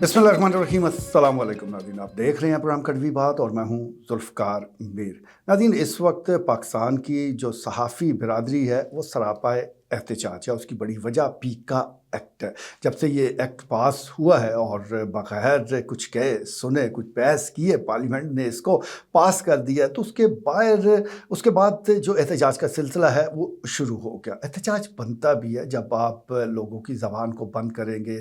बिस्मिल्लाहिर्रहमानिर्रहीम, अस्सलाम वालेकुम नाज़रीन। आप देख रहे हैं प्रोग्राम कड़वी बात और मैं हूं ज़ुल्फ़िकार मीर। नाज़रीन, इस वक्त पाकिस्तान की जो सहाफ़ी बिरादरी है वो सरापाए एहतजाज है। उसकी बड़ी वजह पीका एक्ट है। जब से ये एक्ट पास हुआ है और बग़ैर कुछ कहे सुने, कुछ बहस किए पार्लियामेंट ने इसको पास कर दिया, तो उसके बाद जो एहतजाज का सिलसिला है वो शुरू हो गया। एहतजाज बनता भी है जब आप लोगों की ज़बान को बंद करेंगे,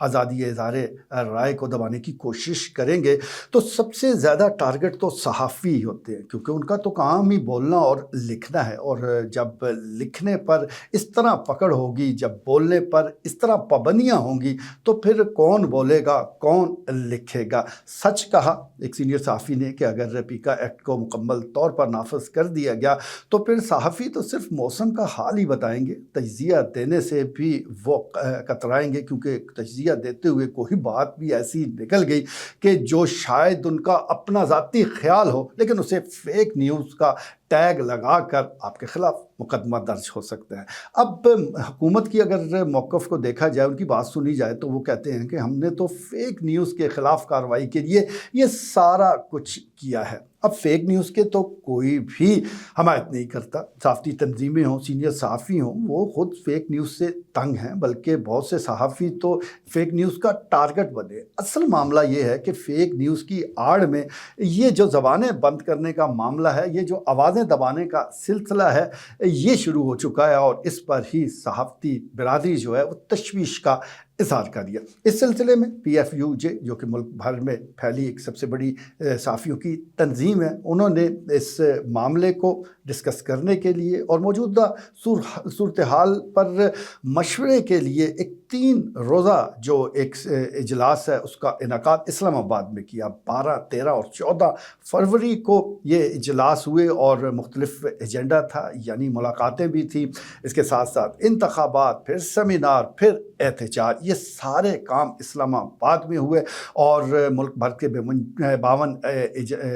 आज़ादी इज़हार राय को दबाने की कोशिश करेंगे, तो सबसे ज़्यादा टारगेट तो सहाफ़ी होते हैं, क्योंकि उनका तो काम ही बोलना और लिखना है। और जब लिखने पर इस तरह पकड़ होगी, जब बोलने पर इस तरह पाबंदियाँ होंगी, तो फिर कौन बोलेगा, कौन लिखेगा। सच कहा एक सीनियर सहाफ़ी ने कि अगर पीका एक्ट को मुकम्मल तौर पर नाफिज कर दिया गया तो फिर सहाफ़ी तो सिर्फ मौसम का हाल ही बताएंगे, तज्ज़िया देने से भी वो कतराएंगे, क्योंकि तज्ज़िया देते हुए कोई बात भी ऐसी निकल गई कि जो शायद उनका अपना ज़ाती ख्याल हो, लेकिन उसे फेक न्यूज़ का टैग लगाकर आपके खिलाफ मुकदमा दर्ज हो सकता है। अब हुकूमत की अगर मौक़िफ़ को देखा जाए, उनकी बात सुनी जाए, तो वो कहते हैं कि हमने तो फेक न्यूज़ के ख़िलाफ़ कार्रवाई के लिए ये सारा कुछ किया है। अब फेक न्यूज़ के तो कोई भी हमायत नहीं करता। सहाफ़ती तंजीमें हों, सीनियर सहाफ़ी हों, वो ख़ुद फेक न्यूज़ से तंग हैं, बल्कि बहुत से सहाफ़ी तो फेक न्यूज़ का टारगेट बने। असल मामला ये है कि फेक न्यूज़ की आड़ में ये जो ज़बानें बंद करने का मामला है, ये जो आवाज़ें दबाने का सिलसिला है, ये शुरू हो चुका है और इस पर ही सहाफ़ती बिरादरी जो है वो तशवीश का इज़हार कर दिया। इस सिलसिले में PFUJ, जो कि मुल्क भर में फैली एक सबसे बड़ी सहाफ़ियों की तंजीम है, उन्होंने इस मामले को डिस्कस करने के लिए और मौजूदा सूरत हाल पर मशवरे के लिए एक 3 रोज़ा जो एक इजलास है उसका इनेकाद इस्लामाबाद में किया। 12, 13 और 14 फरवरी को ये इजलास हुए और मुख्तलिफ एजेंडा था, यानी मुलाकातें भी थी। इसके साथ साथ इंतखाबात, फिर सेमिनार, फिर एहतजाज, ये सारे काम इस्लामाबाद में हुए और मुल्क भर के 52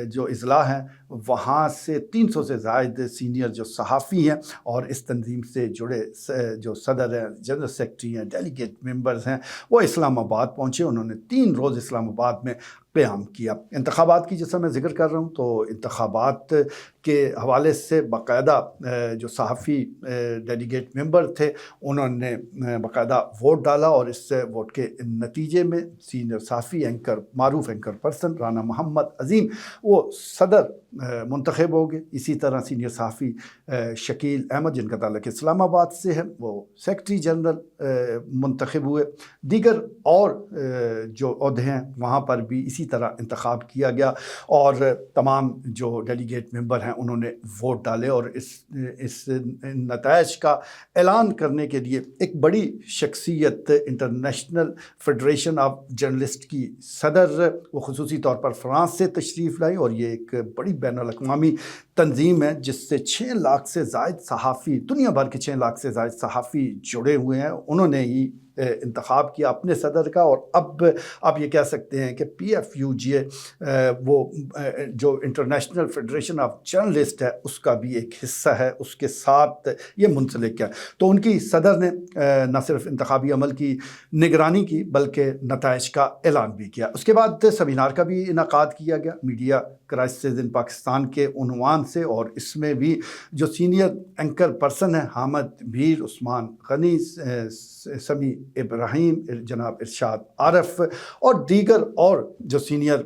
जो अजला हैं, वहाँ से 300 से ज़ायद सीनियर जो सहाफ़ी हैं और इस तंजीम से जुड़े जो सदर हैं, जनरल सेक्रेटरी हैं, डेलीगेट मेंबर्स हैं, वो इस्लामाबाद पहुँचे। उन्होंने 3 रोज़ इस्लामाबाद में क़याम किया। इंतखाबात की जैसा मैं ज़िक्र कर रहा हूँ, तो इंतखाबात के हवाले से बाकायदा जो सहाफ़ी डेलीगेट मेंबर थे, उन्होंने बाकायदा वोट डाला और इस वोट के नतीजे में सीनियर सहाफ़ी एंकर, मारूफ एंकर पर्सन राना मोहम्मद अज़ीम, वो सदर मुंतखब हो गए। इसी तरह सीनियर सहाफ़ी शकील अहमद, जिनका ताल्लुक़ इस्लामाबाद से है, वो सेक्रेटरी जनरल मुंतखब हुए। दीगर और जो ओहदे हैं वहाँ पर भी इसी तरह इंतखाब किया गया और तमाम जो डेलीगेट मेंबर हैं उन्होंने वोट डाले और इस नताइज का ऐलान करने के लिए एक बड़ी शख्सियत, इंटरनेशनल फेडरेशन ऑफ जर्नलिस्ट की सदर, वो ख़ुसूसी तौर पर फ़्रांस से तशरीफ़ लाई और ये एक बड़ी बैनुल-अक़वामी तंजीम है जिससे 6 लाख से ज़ायद सहाफ़ी, दुनिया भर के 6 लाख से ज़ायद सहाफ़ी जुड़े हुए हैं। उन्होंने ही इंतखाब किया अपने सदर का और अब आप ये कह सकते हैं कि PFUJ वो जो इंटरनेशनल फेडरेशन ऑफ जर्नलिस्ट है उसका भी एक हिस्सा है, उसके साथ ये मुंसलिक है। तो उनकी सदर ने न सिर्फ इंतखाबी अमल की निगरानी की बल्कि नताइज का ऐलान भी किया। उसके बाद सेमिनार का भी इनेकाद किया गया मीडिया क्राइसिस इन पाकिस्तान के उन्वान से, और इसमें भी जो सीनियर एंकर पर्सन है हामिद मीर, उस्मान गनी, समी इब्राहिम, जनाब इरशाद आरफ और दीगर और जो सीनियर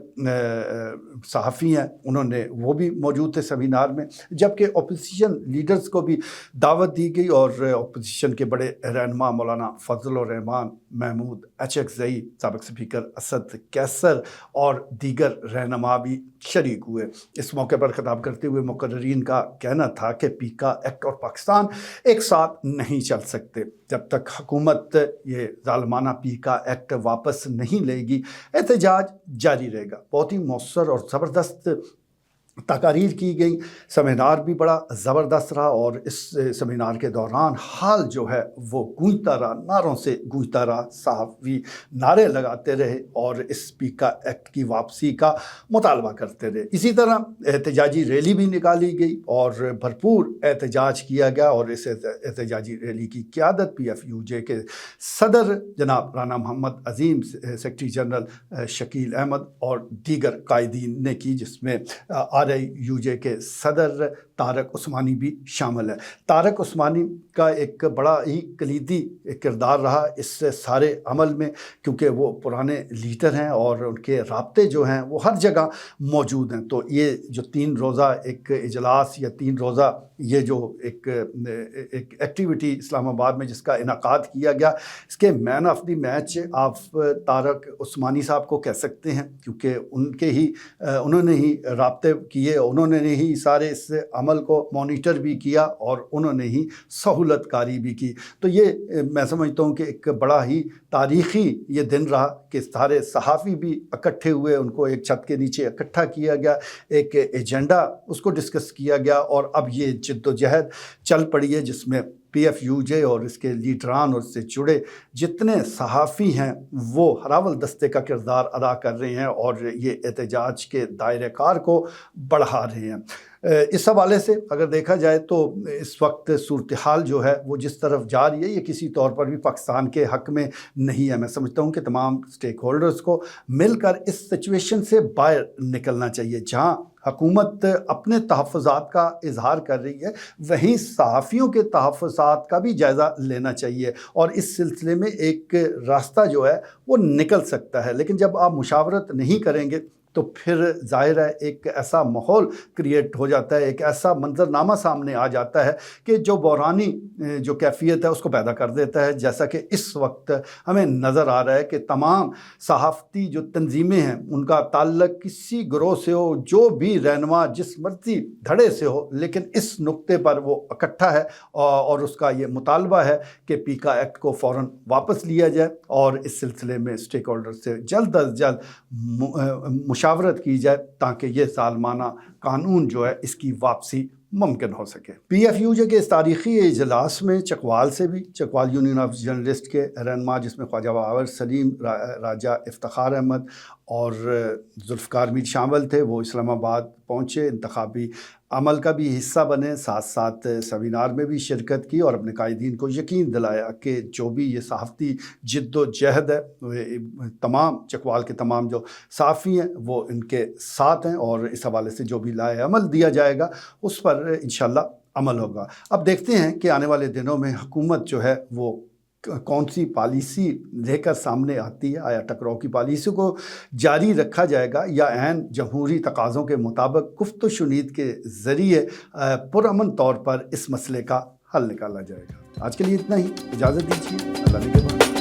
सहाफ़ी हैं उन्होंने वो भी मौजूद थे सेमिनार में। जबकि अपोजिशन लीडर्स को भी दावत दी गई और अपोजिशन के बड़े रहनुमा मौलाना फजल रहमान महमूद अचकज़ई, साबिक़ स्पीकर असद कैसर और दीगर रहनुमा भी शरीक हुए। इस मौके पर खिताब करते हुए मुकर्रीन का कहना था कि पीका एक्ट और पाकिस्तान एक साथ नहीं चल सकते। जब तक हुकूमत ये ज़ालिमाना पीका एक्ट वापस नहीं लेगी, एहतजाज जारी रहेगा। बहुत ही मौसर और ज़बरदस्त तकारीर की गई। सेमिनार भी बड़ा ज़बरदस्त रहा और इस सेमिनार के दौरान हाल जो है वो गूंजता रहा, नारों से गूंजता रहा। सहाफ़ी नारे लगाते रहे और इस पीका एक्ट की वापसी का मुतालबा करते रहे। इसी तरह एहतजाजी रैली भी निकाली गई और भरपूर एहतजाज किया गया और इस एहतजाजी रैली की क़यादत PFUJ के सदर जनाब राना मोहम्मद अज़ीम, सेक्रेटरी जनरल शकील अहमद और दीगर कायदीन ने की, जिसमें RIUJ के सदर तारक उस्मानी भी शामिल है। तारक उस्मानी का एक बड़ा ही कलीदी किरदार रहा इस सारे अमल में, क्योंकि वो पुराने लीडर हैं और उनके राब्ते जो हैं वो हर जगह मौजूद हैं। तो ये जो 3 रोज़ा एक इजलास या 3 रोज़ा ये जो एक एक्टिविटी इस्लामाबाद में जिसका इनकाद किया गया, इसके मैन ऑफ द मैच आप तारक उस्मानी साहब को कह सकते हैं, क्योंकि उन्होंने ही राब्ते किए, उन्होंने ही सारे इस अमल को मॉनिटर भी किया और उन्होंने ही सहूलतकारी भी की। तो ये मैं समझता हूँ कि एक बड़ा ही तारीख़ी ये दिन रहा कि सारे सहाफ़ी भी इकट्ठे हुए, उनको एक छत के नीचे इकट्ठा किया गया, एक एजेंडा उसको डिस्कस किया गया और अब ये जद्दोजहद चल पड़ी है जिसमें PFUJ और इसके लीडरान और इससे जुड़े जितने सहाफ़ी हैं वो हरावल दस्ते का किरदार अदा कर रहे हैं और ये एहतजाज के दायरे कार को बढ़ा रहे हैं। इस हवाले से अगर देखा जाए तो इस वक्त सूरत हाल जो है वो जिस तरफ जा रही है, ये किसी तौर पर भी पाकिस्तान के हक़ में नहीं है। मैं समझता हूँ कि तमाम स्टेक होल्डर्स को मिलकर इस सिचुएशन से बाहर निकलना चाहिए। जहाँ हुकूमत अपने तहफ़्फ़ुज़ात का इजहार कर रही है, वहीं सहाफ़ियों के तहफ़्फ़ुज़ात का भी जायज़ा लेना चाहिए और इस सिलसिले में एक रास्ता जो है वो निकल सकता है। लेकिन जब आप मुशावरत नहीं करेंगे तो फिर ज़ाहिर है एक ऐसा माहौल क्रिएट हो जाता है, एक ऐसा मंजरनामा सामने आ जाता है कि जो बहरानी जो कैफियत है उसको पैदा कर देता है। जैसा कि इस वक्त हमें नज़र आ रहा है कि तमाम सहाफ़ती जो तंजीमें हैं उनका ताल्लुक़ किसी ग्रोह से हो, जो भी रहनुमा जिस मर्जी धड़े से हो, लेकिन इस नुक्ते पर वो इकट्ठा है और उसका ये मुतालबा है कि पीका एक्ट को फ़ौरन वापस लिया जाए और इस सिलसिले में स्टेक होल्डर से जल्द अज जल्द मुशावरत की जाए ताकि ये सालमाना कानून जो है इसकी वापसी मुमकिन हो सके। PFUJ के इस तारीख़ी इजलास में चकवाल से भी, चकवाल यूनियन ऑफ जर्नलिस्ट के रहनुमा जिसमें ख्वाजा बाबर सलीम, राजा इफ्तिखार अहमद और जुल्फ़कार मीर शामिल थे, वो इस्लामाबाद पहुँचे, इंतखाबी अमल का भी हिस्सा बने, साथ साथ सेमिनार में भी शिरकत की और अपने कायदीन को यकीन दिलाया कि जो भी ये सहाफ़ती जिद्दोजहद है, तमाम चकवाल के तमाम जो सहाफ़ी हैं वो इनके साथ हैं और इस हवाले से जो भी लाए अमल दिया जाएगा उस पर इंशाअल्लाह अमल होगा। अब देखते हैं कि आने वाले दिनों में हुकूमत जो है वो कौन सी पॉलिसी लेकर सामने आती है। आया टकराव की पॉलिसी को जारी रखा जाएगा या ऐन जमहूरी तकाज़ों के मुताबिक गुफ्त व शुनीद के ज़रिए पुरअमन तौर पर इस मसले का हल निकाला जाएगा। आज के लिए इतना ही, इजाज़त दीजिए, अल्लाह ने के बाद।